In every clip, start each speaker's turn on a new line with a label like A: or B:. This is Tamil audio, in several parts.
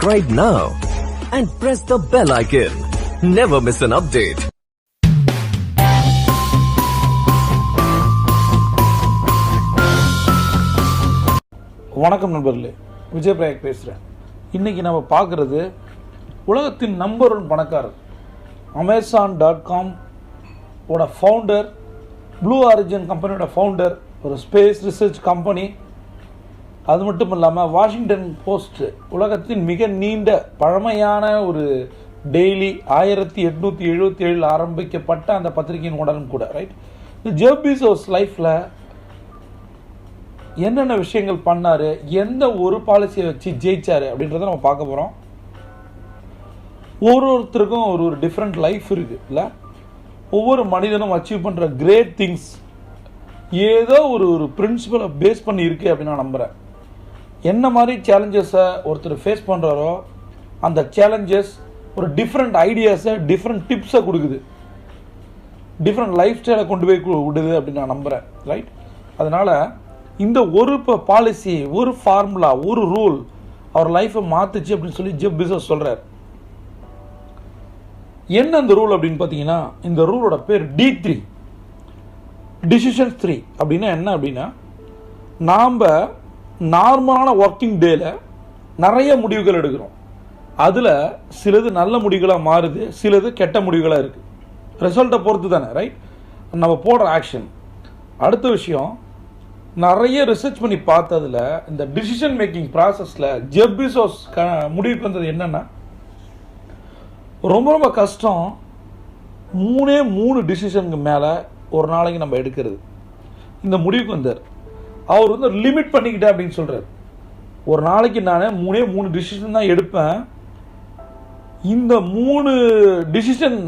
A: Subscribe now and press the bell icon. Never miss an update.
B: வணக்கம் நண்பர்களே, விஜய் பிரயாக் பேசுகிறேன். இன்றைக்கி நம்ம பார்க்குறது உலகத்தின் நம்பர் 1 பணக்காரர், Amazon.com ஓட ஃபவுண்டர், ப்ளூ ஆரிஜின் கம்பெனியோட ஃபவுண்டர், ஒரு ஸ்பேஸ் ரிசர்ச் கம்பெனி. அது மட்டும் இல்லாமல் வாஷிங்டன் போஸ்ட் உலகத்தின் மிக நீண்ட பழமையான ஒரு டெய்லி 1877 ஆரம்பிக்கப்பட்ட அந்த பத்திரிகையின் உடனும் கூட. ரைட், ஜெஃப் பீசோஸ் லைஃப்பில் என்னென்ன விஷயங்கள் பண்ணார், எந்த ஒரு பாலிசியை வச்சு ஜெயிச்சார் அப்படின்றத நம்ம பார்க்க போகிறோம். ஒருத்தருக்கும் ஒரு டிஃப்ரெண்ட் லைஃப் இருக்குது இல்லை? ஒவ்வொரு மனிதனும் அச்சீவ் பண்ணுற கிரேட் திங்ஸ் ஏதோ ஒரு பிரின்சிபலை பேஸ் பண்ணி இருக்குது அப்படின்னு நான் நம்புகிறேன். என்ன மாதிரி சேலஞ்சஸை ஒருத்தர் ஃபேஸ் பண்ணுறாரோ அந்த சேலஞ்சஸ் ஒரு டிஃப்ரெண்ட் ஐடியாஸை, டிஃப்ரெண்ட் டிப்ஸை கொடுக்குது, டிஃப்ரெண்ட் லைஃப் ஸ்டைலை கொண்டு போய் விடுது அப்படின்னு நான் நம்புகிறேன். ரைட், அதனால் இந்த ஒரு பாலிசி, ஒரு ஃபார்முலா, ஒரு ரூல் அவர் லைஃப்பை மாற்றுச்சு அப்படின்னு சொல்லி ஜெஃப் பீசோஸ் சொல்கிறார். என்ன அந்த ரூல் அப்படின்னு பார்த்தீங்கன்னா, இந்த ரூலோட பேர் D3, டிசிஷன் 3. அப்படின்னா என்ன அப்படின்னா, நாம் நார்மலான ஒர்க்கிங் டேல நிறைய முடிவுகள் எடுக்கிறோம். அதில் சிலது நல்ல முடிவுகளாக மாறுது, சிலது கெட்ட முடிவுகளாக இருக்குது. ரிசல்ட்டை பொறுத்து தானே. ரைட், நம்ம போடுற ஆக்ஷன். அடுத்த விஷயம், நிறைய ரிசர்ச் பண்ணி பார்த்ததில் இந்த டிசிஷன் மேக்கிங் ப்ராசஸில் ஜெஃப் பீசோஸ் முடிவுக்கு வந்தது என்னென்னா, ரொம்ப ரொம்ப கஷ்டம் 3 டிசிஷனுக்கு மேலே ஒரு நாளைக்கு நம்ம எடுக்கிறது. இந்த முடிவுக்கு வந்தார். அவர் லிமிட் பண்ணிக்கிட்டேன் அப்படின்னு சொல்கிறார். ஒரு நாளைக்கு நான் 3 டிசிஷன் தான் எடுப்பேன். இந்த 3 டிசிஷன்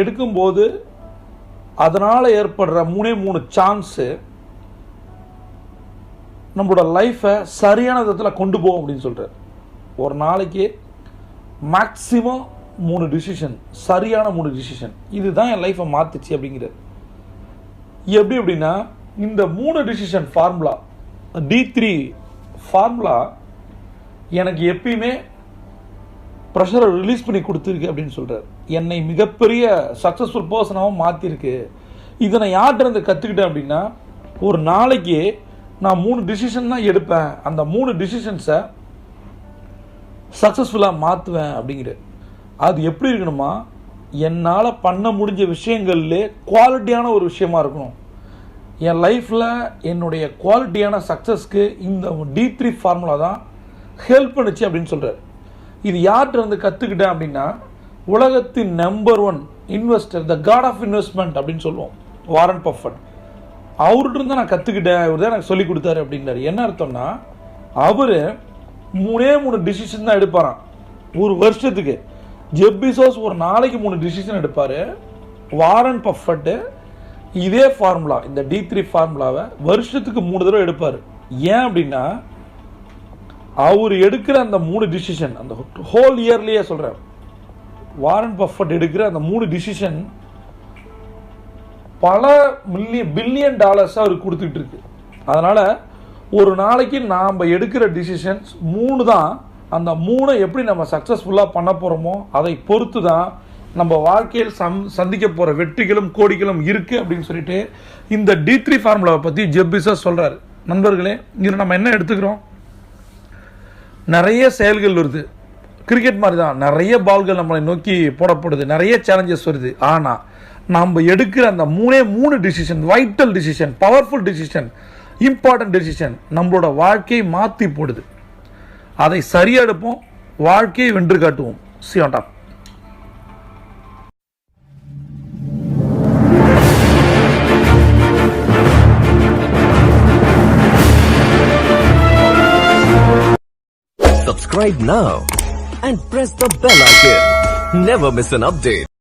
B: எடுக்கும்போது அதனால் ஏற்படுற 3 சான்ஸு நம்மளோட லைஃப்பை சரியான விதத்தில் கொண்டு போகும் அப்படின்னு சொல்கிறார். ஒரு நாளைக்கு மேக்ஸிமம் 3 டிசிஷன், சரியான 3 டிசிஷன், இதுதான் என் லைஃப்பை மாற்றுச்சு அப்படிங்கிறது. எப்படி அப்படின்னா, இந்த 3 டிசிஷன் ஃபார்முலா, D3 ஃபார்முலா எனக்கு எப்பயுமே ப்ரெஷரை ரிலீஸ் பண்ணி கொடுத்துருக்கு அப்படின்னு சொல்கிறார். என்னை மிகப்பெரிய சக்ஸஸ்ஃபுல் பர்சனாகவும் மாற்றிருக்கு. இதை நான் யார்கிட்ட இருந்து கற்றுக்கிட்டேன் அப்படின்னா, ஒரு நாளைக்கு நான் 3 டிசிஷன் தான் எடுப்பேன், அந்த 3 டிசிஷன்ஸை சக்ஸஸ்ஃபுல்லாக மாற்றுவேன் அப்படிங்கிற. அது எப்படி இருக்கணுமா, என்னால் பண்ண முடிஞ்ச விஷயங்கள்லே குவாலிட்டியான ஒரு விஷயமா இருக்கணும். என் லைஃப்பில் என்னுடைய குவாலிட்டியான சக்ஸஸ்க்கு இந்த D3 ஃபார்முலா தான் ஹெல்ப் பண்ணுச்சு அப்படின்னு சொல்கிறார். இது யார்கிட்ட இருந்து கற்றுக்கிட்டேன் அப்படின்னா, உலகத்தின் number 1 investor, the god of investment அப்படின்னு சொல்லுவோம், வாரன் பஃபட். அவர்கிட்ட இருந்து நான் கற்றுக்கிட்டேன், இவர் தான் எனக்கு சொல்லி கொடுத்தாரு அப்படின்னாரு. என்ன அர்த்தம்னா, அவர் 3 டிசிஷன் தான் எடுப்பாராம் ஒரு வருஷத்துக்கு. ஜெஃப் பீசோஸ் ஒரு நாளைக்கு 3 டிசிஷன் எடுப்பார். வாரன் பஃபட்டு இதே ஃபார்முலா, இந்த D3 ஃபார்முலாவை வருஷத்துக்கு 3 தடவை எடுப்பார். ஏன் அப்படின்னா, அவர் எடுக்கிற அந்த 3 டிசிஷன், அந்த ஹோல் இயர்லேயே சொல்கிறார், வாரன் பஃபட் எடுக்கிற அந்த 3 டிசிஷன் பல பில்லியன் டாலர்ஸ் அவருக்கு கொடுத்துட்டு இருக்கு. அதனால் ஒரு நாளைக்கு நாம் எடுக்கிற டிசிஷன்ஸ் 3 தான். அந்த 3 எப்படி நம்ம சக்ஸஸ்ஃபுல்லாக பண்ண போகிறோமோ அதை பொறுத்து தான் நம்ம வாழ்க்கையில் சந்திக்க போகிற வெற்றிகளும் கோடிகளும் இருக்குது அப்படின்னு சொல்லிட்டு இந்த D3 ஃபார்முலாவை பற்றி ஜெஃப் பீசோஸ் சொல்கிறார். நண்பர்களே, இதில் நம்ம என்ன எடுத்துக்கிறோம், நிறைய செயல்கள் வருது. கிரிக்கெட் மாதிரி தான், நிறைய பால்கள் நம்மளை நோக்கி போடப்படுது, நிறைய சேலஞ்சஸ் வருது. ஆனால் நம்ம எடுக்கிற அந்த 3 decision, vital decision, powerful decision, important decision நம்மளோட வாழ்க்கையை மாற்றி போடுது. அதை சரியாக எடுப்போம், வாழ்க்கையை வென்று காட்டுவோம். See you on top.
A: Subscribe now and press the bell icon. Never miss an update.